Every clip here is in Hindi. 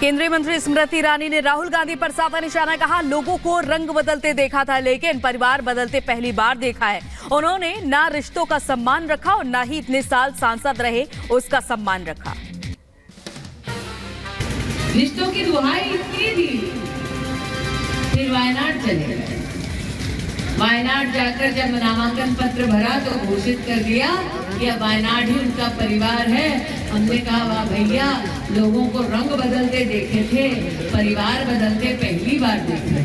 केंद्रीय मंत्री स्मृति ईरानी ने राहुल गांधी पर साधा निशाना, कहा लोगों को रंग बदलते देखा था लेकिन परिवार बदलते पहली बार देखा है। उन्होंने ना रिश्तों का सम्मान रखा और ना ही इतने साल सांसद रहे उसका सम्मान रखा। रिश्तों की दुहाई इतनी दी, फिर वायनाड चले गए। वायनाड जाकर जब नामांकन पत्र भरा तो घोषित कर दिया कि अब वायनाड ही उनका परिवार है। हमने कहा वाह भैया, लोगों को रंग बदलते देखे थे, परिवार बदलते पहली बार देखे।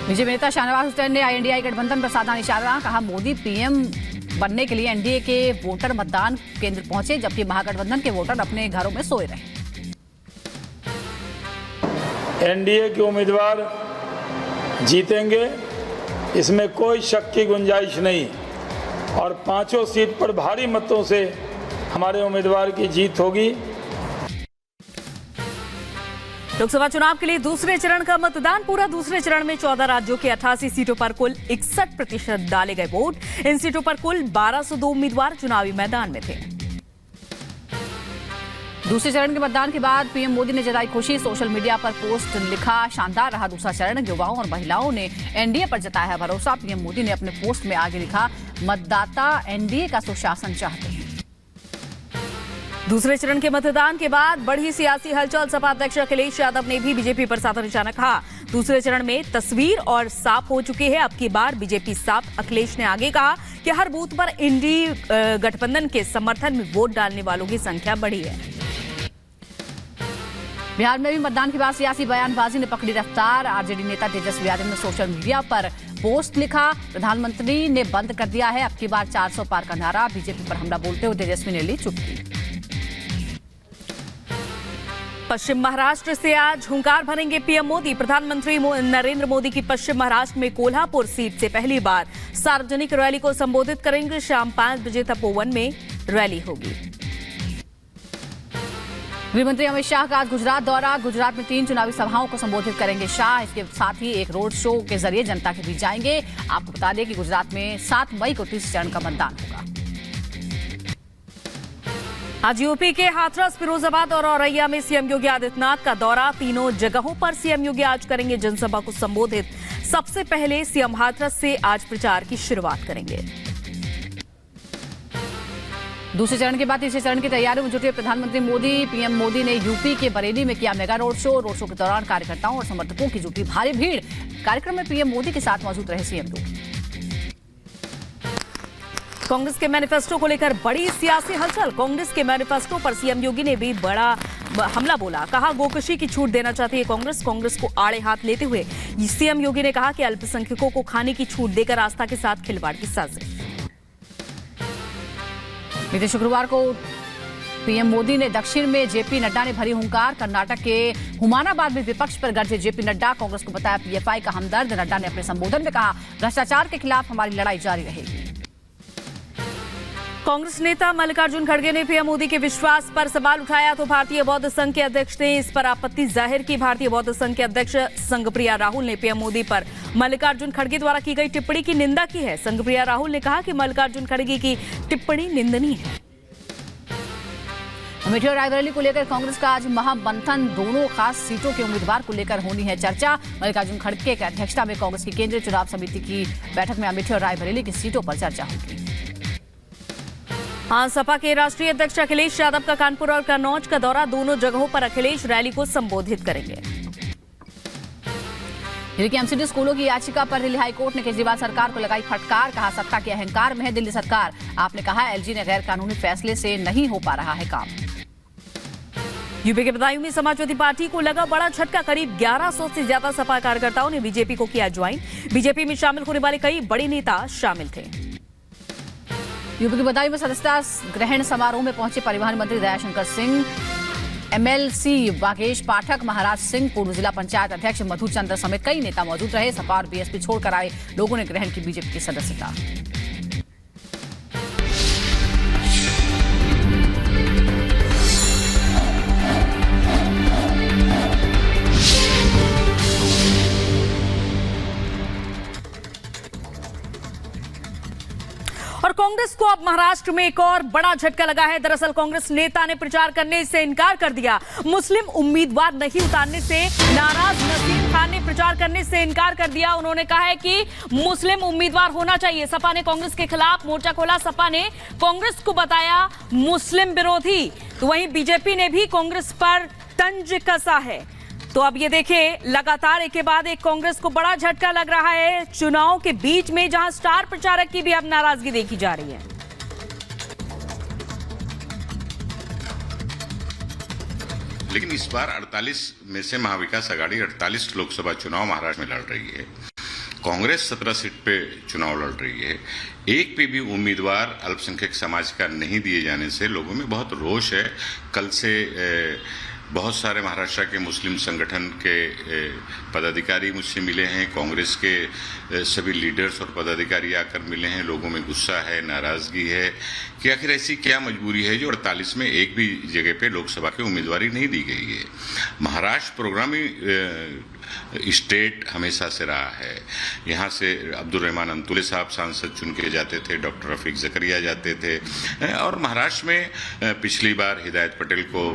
बीजेपी नेता शाहनवाज हुसैन ने INDI गठबंधन पर साधा निशाना, कहा मोदी पीएम बनने के लिए NDA के वोटर मतदान केंद्र पहुंचे जबकि महागठबंधन के वोटर अपने घरों में सोए रहे। NDA के उम्मीदवार जीतेंगे, इसमें कोई शक की गुंजाइश नहीं और पांचों सीट पर भारी मतों से हमारे उम्मीदवार की जीत होगी। लोकसभा चुनाव के लिए दूसरे चरण का मतदान पूरा। दूसरे चरण में 14 राज्यों के 88 सीटों पर कुल 61% डाले गए वोट। इन सीटों पर कुल 1202 उम्मीदवार चुनावी मैदान में थे। दूसरे चरण के मतदान के बाद पीएम मोदी ने जताई खुशी, सोशल मीडिया पर पोस्ट लिखा, शानदार रहा दूसरा चरण। युवाओं और महिलाओं ने NDA पर जताया भरोसा। पीएम मोदी ने अपने पोस्ट में आगे लिखा, मतदाता NDA का सुशासन चाहते हैं। दूसरे चरण के मतदान के बाद बढ़ी सियासी हलचल। सपा अध्यक्ष अखिलेश यादव ने भी बीजेपी पर साधा निशाना, कहा दूसरे चरण में तस्वीर और साफ हो चुकी है, अब की बार बीजेपी साफ। अखिलेश ने आगे कहा कि हर बूथ पर NDA गठबंधन के समर्थन में वोट डालने वालों की संख्या बढ़ी है। बिहार में भी मतदान के बाद सियासी बयानबाजी ने पकड़ी रफ्तार। आरजेडी नेता तेजस्वी यादव ने सोशल मीडिया पर पोस्ट लिखा, प्रधानमंत्री ने बंद कर दिया है अब की बार 400 पार का नारा। बीजेपी पर हमला बोलते हुए तेजस्वी ने ली चुटकी। पश्चिम महाराष्ट्र से आज हुंकार भरेंगे पीएम मोदी। प्रधानमंत्री नरेंद्र मोदी की पश्चिम महाराष्ट्र में कोल्हापुर सीट से पहली बार सार्वजनिक रैली को संबोधित करेंगे। शाम 5 बजे तपोवन में रैली होगी। गृहमंत्री अमित शाह का आज गुजरात दौरा। गुजरात में 3 चुनावी सभाओं को संबोधित करेंगे शाह। इसके साथ ही एक रोड शो के जरिए जनता के बीच जाएंगे। आपको बता दें कि गुजरात में 7 मई को तीसरे चरण का मतदान होगा। आज यूपी के हाथरस, फिरोजाबाद और औरैया में सीएम योगी आदित्यनाथ का दौरा। तीनों जगहों पर सीएम योगी आज करेंगे जनसभा को संबोधित। सबसे पहले सीएम हाथरस से आज प्रचार की शुरुआत करेंगे। दूसरे चरण के बाद तीसरे चरण की तैयारियों में जुटे प्रधानमंत्री मोदी। पीएम मोदी ने यूपी के बरेली में किया mega road show. Road show के दौरान कार्यकर्ताओं और समर्थकों की जुटी भारी भीड़। कार्यक्रम में पीएम मोदी के साथ मौजूद रहे सीएम योगी। कांग्रेस के मैनिफेस्टो को लेकर बड़ी सियासी हलचल। कांग्रेस के मैनिफेस्टो पर सीएम योगी ने भी बड़ा हमला बोला, कहा गोकशी की छूट देना चाहती है कांग्रेस। कांग्रेस को आड़े हाथ लेते हुए सीएम योगी ने कहा कि अल्पसंख्यकों को खाने की छूट देकर आस्था के साथ खिलवाड़ की साजिश। बीते शुक्रवार को पीएम मोदी ने दक्षिण में जेपी नड्डा ने भरी हुंकार। कर्नाटक के हुमानाबाद में विपक्ष पर गरजे जेपी नड्डा। कांग्रेस को बताया PFI का हमदर्द। नड्डा ने अपने संबोधन में कहा, भ्रष्टाचार के खिलाफ हमारी लड़ाई जारी रहेगी। कांग्रेस नेता मल्लिकार्जुन खड़गे ने पीएम मोदी के विश्वास पर सवाल उठाया तो भारतीय बौद्ध संघ के अध्यक्ष ने इस पर आपत्ति जाहिर की। भारतीय बौद्ध संघ के अध्यक्ष संघप्रिया राहुल ने पीएम मोदी पर मल्लिकार्जुन खड़गे द्वारा की गई टिप्पणी की निंदा की है। संघप्रिया राहुल ने कहा कि मल्लिकार्जुन खड़गे की टिप्पणी निंदनीय है। अमेठी और रायबरेली को लेकर कांग्रेस का आज महामंथन। दोनों खास सीटों के उम्मीदवार को लेकर होनी है चर्चा। मल्लिकार्जुन खड़गे की अध्यक्षता में कांग्रेस की केंद्रीय चुनाव समिति की बैठक में अमेठी और रायबरेली की सीटों पर चर्चा होगी। हाँ, सपा के राष्ट्रीय अध्यक्ष अखिलेश यादव का कानपुर और कन्नौज का दौरा। दोनों जगहों पर अखिलेश रैली को संबोधित करेंगे। दिल्ली की MCD स्कूलों की याचिका पर दिल्ली हाईकोर्ट ने केजरीवाल सरकार को लगाई फटकार। कहा सत्ता के अहंकार में है दिल्ली सरकार। आपने कहा LG ने गैर कानूनी फैसले से नहीं हो पा रहा है काम। यूपी के बदायूं में समाजवादी पार्टी को लगा बड़ा झटका। करीब 1100 से ज्यादा सपा कार्यकर्ताओं ने बीजेपी को किया ज्वाइन। बीजेपी में शामिल होने वाले कई बड़े नेता शामिल थे। यूपी के बदायूं में सदस्यता ग्रहण समारोह में पहुंचे परिवहन मंत्री दयाशंकर सिंह, MLC वागेश पाठक, महाराज सिंह, पूर्व जिला पंचायत अध्यक्ष मधुचंद्र समेत कई नेता मौजूद रहे। सपा और BSP छोड़कर आए लोगों ने ग्रहण की बीजेपी की सदस्यता। और कांग्रेस कांग्रेस को अब महाराष्ट्र में एक और बड़ा झटका लगा है। दरअसल कांग्रेस नेता ने प्रचार करने से इनकार कर दिया। मुस्लिम उम्मीदवार नहीं उतारने से नाराज नसीम खान ने प्रचार करने से इनकार कर दिया। उन्होंने कहा है कि मुस्लिम उम्मीदवार होना चाहिए। सपा ने कांग्रेस के खिलाफ मोर्चा खोला। सपा ने कांग्रेस को बताया मुस्लिम विरोधी, तो वहीं बीजेपी ने भी कांग्रेस पर तंज कसा है। तो अब ये देखें, लगातार एक के बाद एक कांग्रेस को बड़ा झटका लग रहा है चुनाव के बीच में, जहां स्टार प्रचारक की भी अब नाराजगी देखी जा रही है। लेकिन इस बार 48 में से महाविकास आघाड़ी 48 लोकसभा चुनाव महाराष्ट्र में लड़ रही है। कांग्रेस 17 सीट पे चुनाव लड़ रही है। एक पे भी उम्मीदवार अल्पसंख्यक समाज का नहीं दिए जाने से लोगों में बहुत रोष है। कल से बहुत सारे महाराष्ट्र के मुस्लिम संगठन के पदाधिकारी मुझसे मिले हैं। कांग्रेस के सभी लीडर्स और पदाधिकारी आकर मिले हैं। लोगों में गुस्सा है, नाराजगी है कि आखिर ऐसी क्या मजबूरी है जो 48 में एक भी जगह पे लोकसभा की उम्मीदवारी नहीं दी गई है। महाराष्ट्र प्रोग्रामी स्टेट हमेशा से रहा है। यहाँ से अब्दुल रहमान अंतुले साहब सांसद चुन के जाते थे, डॉक्टर रफीक जकरिया जाते थे, और महाराष्ट्र में पिछली बार हिदायत पटेल को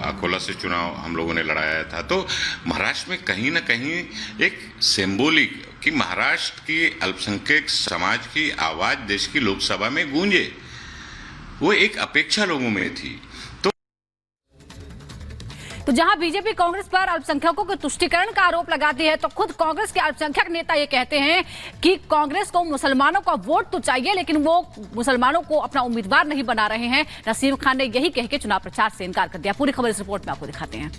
अकोला से चुनाव हम लोगों ने लड़ाया था। तो महाराष्ट्र में कहीं ना कहीं एक सिंबॉलिक कि महाराष्ट्र की अल्पसंख्यक समाज की आवाज देश की लोकसभा में गूंजे, वो एक अपेक्षा लोगों में थी। तो जहां बीजेपी कांग्रेस पर अल्पसंख्यकों के तुष्टीकरण का आरोप लगाती है, तो खुद कांग्रेस के अल्पसंख्यक नेता ये कहते हैं कि कांग्रेस को मुसलमानों का वोट तो चाहिए, लेकिन वो मुसलमानों को अपना उम्मीदवार नहीं बना रहे हैं। नसीम खान ने यही कह के चुनाव प्रचार से इनकार कर दिया। पूरी खबर इस रिपोर्ट में आपको दिखाते हैं।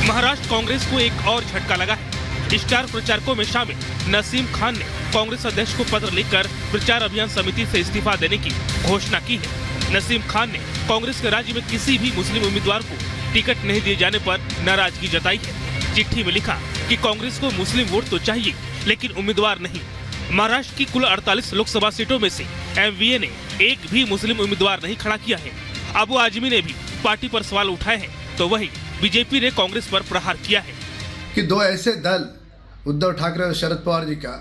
महाराष्ट्र कांग्रेस को एक और झटका लगा है। स्टार प्रचारकों में शामिल नसीम खान ने कांग्रेस अध्यक्ष को पत्र लिखकर प्रचार अभियान समिति से इस्तीफा देने की घोषणा की है। नसीम खान ने कांग्रेस के राज्य में किसी भी मुस्लिम उम्मीदवार को टिकट नहीं दिए जाने पर नाराजगी जताई है। चिट्ठी में लिखा कि कांग्रेस को मुस्लिम वोट तो चाहिए, लेकिन उम्मीदवार नहीं। महाराष्ट्र की कुल 48 लोकसभा सीटों में से एमवीए ने एक भी मुस्लिम उम्मीदवार नहीं खड़ा किया है। अबू आजमी ने भी पार्टी पर सवाल उठाए हैं, तो वही बीजेपी ने कांग्रेस पर प्रहार किया है कि दो ऐसे दल, उद्धव ठाकरे और शरद पवार जी का,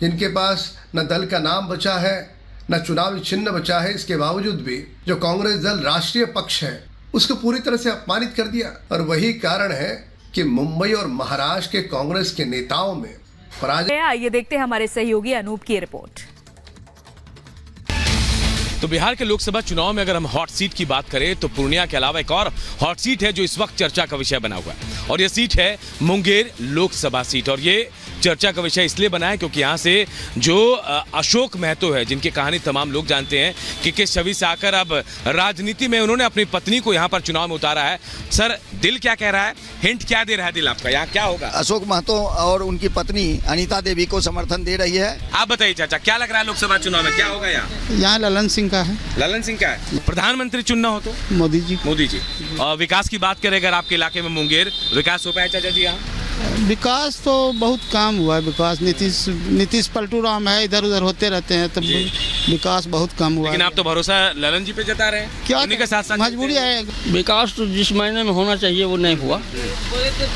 जिनके पास न दल का नाम बचा है न चुनावी चिन्ह बचा है, इसके बावजूद भी जो कांग्रेस दल राष्ट्रीय पक्ष है उसको पूरी तरह से अपमानित कर दिया। और वही कारण है कि मुंबई और महाराष्ट्र के कांग्रेस के नेताओं में पराजय। आइए देखते हैं हमारे सहयोगी अनूप की रिपोर्ट। तो बिहार के लोकसभा चुनाव में अगर हम हॉट सीट की बात करें तो पूर्णिया के अलावा एक और हॉट सीट है जो इस वक्त चर्चा का विषय बना हुआ है, और ये सीट है मुंगेर लोकसभा सीट। और ये चर्चा का विषय इसलिए बना है क्योंकि यहाँ से जो अशोक महतो है, जिनकी कहानी तमाम लोग जानते हैं कि किस छवि से आकर अब राजनीति में उन्होंने अपनी पत्नी को यहाँ पर चुनाव में उतारा है। सर, दिल क्या कह रहा है, हिंट क्या दे रहा है दिल आपका, यहाँ क्या होगा? अशोक महतो और उनकी पत्नी अनीता देवी को समर्थन दे रही है। आप बताइए चाचा, क्या लग रहा है लोकसभा चुनाव में क्या होगा? यहाँ ललन सिंह का है। ललन सिंह का है। प्रधानमंत्री चुनना हो तो मोदी जी। मोदी जी। और विकास की बात करें अगर आपके इलाके में मुंगेर, विकास हो पाया चाचा जी यहाँ? विकास तो बहुत काम हुआ है। विकास नीतीश पलटू राम है, इधर उधर होते रहते हैं, तब विकास बहुत कम हुआ। लेकिन आप तो भरोसा ललन जी पे जता रहे हैं, क्या उन्हीं के साथ साथ मजबूरी है। विकास तो जिस महीने में होना चाहिए वो नहीं हुआ,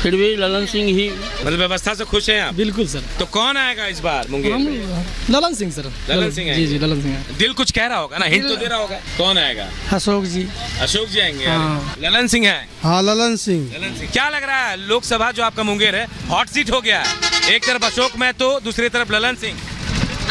फिर भी ललन सिंह ही। मतलब व्यवस्था से खुश हैं आप? बिल्कुल सर। तो कौन आएगा इस बार मुंगेर में? ललन सिंह सर। ललन सिंह जी जी, ललन सिंह। दिल कुछ कह रहा होगा ना, हिंट तो दे रहा होगा। कौन आएगा? अशोक जी। अशोक जी आएंगे। ललन सिंह है। हाँ, ललन सिंह। क्या लग रहा है लोकसभा जो आपका मुंगेर है हॉट सीट हो गया है, एक तरफ अशोक महतो, दूसरी तरफ ललन सिंह।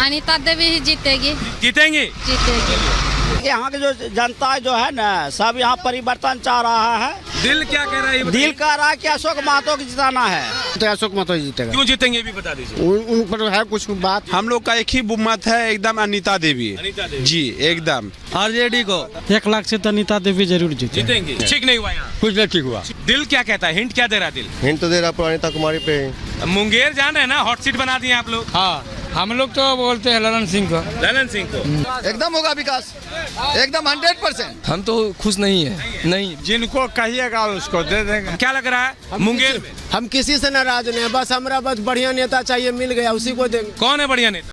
अनीता देवी ही जीतेगी। जीतेंगी? जीतेगी। यहाँ की जो जनता जो है ना, सब यहाँ परिवर्तन चाह रहा है। दिल क्या कह रहा है? दिल कह रहा है कि अशोक महतो को जिताना है, तो अशोक महतो जीतेगा। क्यों जीतेंगे भी बता दीजिए। उन पर है कुछ बात। हम लोग का एक ही मत है, एकदम अनीता देवी। अनीता देवी जी, एकदम। आरजेडी को 1 लाख से तो अनीता देवी जरूर जीतेंगे। ठीक नहीं हुआ यहाँ? कुछ नहीं ठीक हुआ। दिल क्या कहता है, हिंट क्या दे रहा है दिल? हिंट तो दे रहा अनीता कुमारी पे। मुंगेर जान रहे हैं ना, हॉट सीट बना दिए आप लोग। हाँ, हम लोग तो बोलते हैं ललन सिंह को। ललन सिंह को एकदम होगा विकास, एकदम 100%। हम तो खुश नहीं है। नहीं, जिनको कहिएगा उसको दे देंगे। क्या लग रहा है मुंगेर में? हम किसी से नाराज नहीं है, बस हमारा बस बढ़िया नेता चाहिए, मिल गया उसी को देंगे। कौन है बढ़िया नेता?